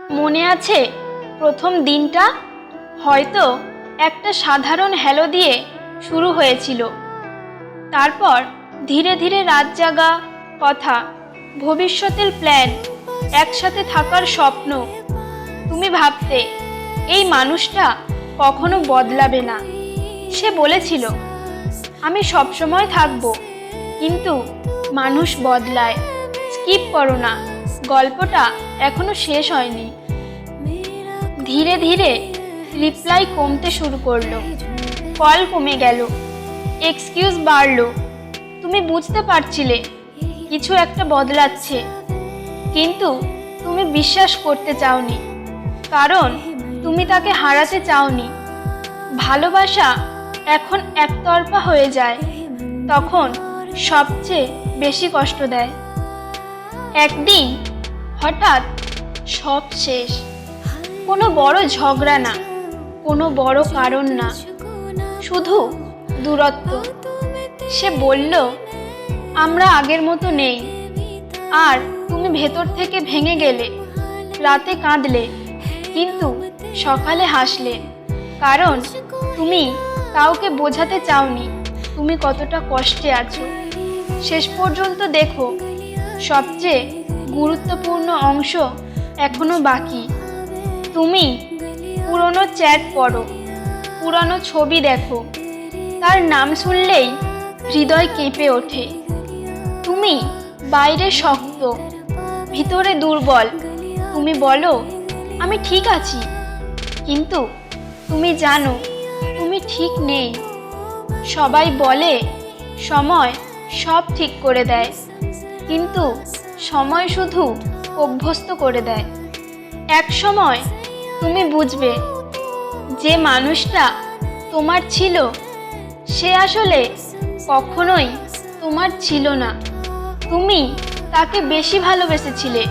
মনে আছে প্রথম দিনটা? হয়তো একটা সাধারণ হ্যালো দিয়ে শুরু হয়েছিল। তারপর ধীরে ধীরে রাত জাগা কথা, ভবিষ্যতের প্ল্যান, একসাথে থাকার স্বপ্ন। তুমি ভাবতে এই মানুষটা কখনো বদলাবে না। সে বলেছিল, আমি সবসময় থাকবো। কিন্তু মানুষ বদলায়। স্কিপ করো না, গল্পটা এখনো শেষ হয়নি। ধীরে ধীরে রিপ্লাই কমতে শুরু করলো, কল কমে গেল, এক্সকিউজ বাড়লো। তুমি বুঝতে পারছিলে কিছু একটা বদলাচ্ছে, কিন্তু তুমি বিশ্বাস করতে চাওনি, কারণ তুমি তাকে হারাতে চাওনি। ভালোবাসা এখন একতরফা হয়ে যায়, তখন সবচেয়ে বেশি কষ্ট দেয়। একদিন হঠাৎ সব শেষ। কোনো বড় ঝগড়া না, কোনো বড় কারণ না, শুধু দূরত্ব। সে বলল, আমরা আগের মতো নেই। আর তুমি ভেতর থেকে ভেঙে গেলে, রাতে কাঁদলে, কিন্তু সকালে হাসলে, কারণ তুমি কাউকে বোঝাতে চাওনি তুমি কতটা কষ্টে আছো। শেষ পর্যন্ত দেখো, সবচেয়ে গুরুত্বপূর্ণ অংশ এখনো বাকি। তুমি পুরনো চ্যাট পড়ো, পুরনো ছবি দেখো, তার নাম শুনলেই হৃদয় কেঁপে ওঠে। তুমি বাইরে শক্ত, ভিতরে দুর্বল। তুমি বলো, আমি ঠিক আছি, কিন্তু তুমি জানো তুমি ঠিক নেই। সবাই বলে সময় সব ঠিক করে দেয়, কিন্তু সময় শুধু অভ্যস্ত করে দেয়। এক সময় তুমি বুঝবে, যে মানুষটা তোমার ছিল সে আসলে কখনোই তোমার ছিল না। তুমি তাকে বেশি ভালোবেসেছিলে,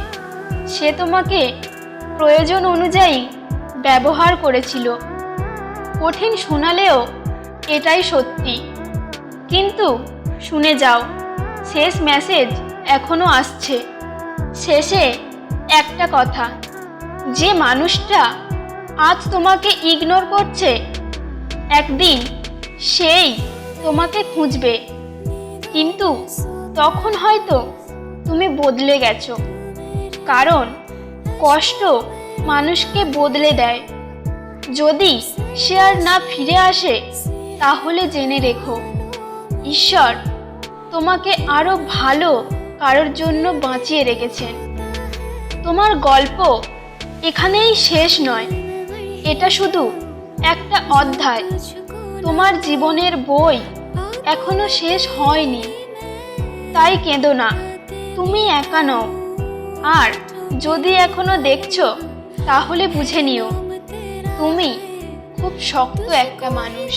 সে তোমাকে প্রয়োজন অনুযায়ী ব্যবহার করেছিল। কঠিন শোনালেও এটাই সত্যি। কিন্তু শুনে যাও, শেষ মেসেজ এখনো আসছে। শেষে একটা কথা, যে মানুষটা আজ তোমাকে ইগনোর করছে, একদিন সেই তোমাকে খুঁজবে। কিন্তু তখন হয়তো তুমি বদলে গেছো, কারণ কষ্ট মানুষকে বদলে দেয়। যদি সে আর না ফিরে আসে, তাহলে জেনে রেখো, ঈশ্বর তোমাকে আরো ভালো কারোর জন্য বাঁচিয়ে রেখেছেন। তোমার গল্প এখানেই শেষ নয়, এটা শুধু একটা অধ্যায়। তোমার জীবনের বই এখনো শেষ হয়নি, তাই কেঁদো না, তুমি একা নও। আর যদি এখনো দেখছো, তাহলে বুঝে নিও, তুমি খুব শক্ত একটা মানুষ।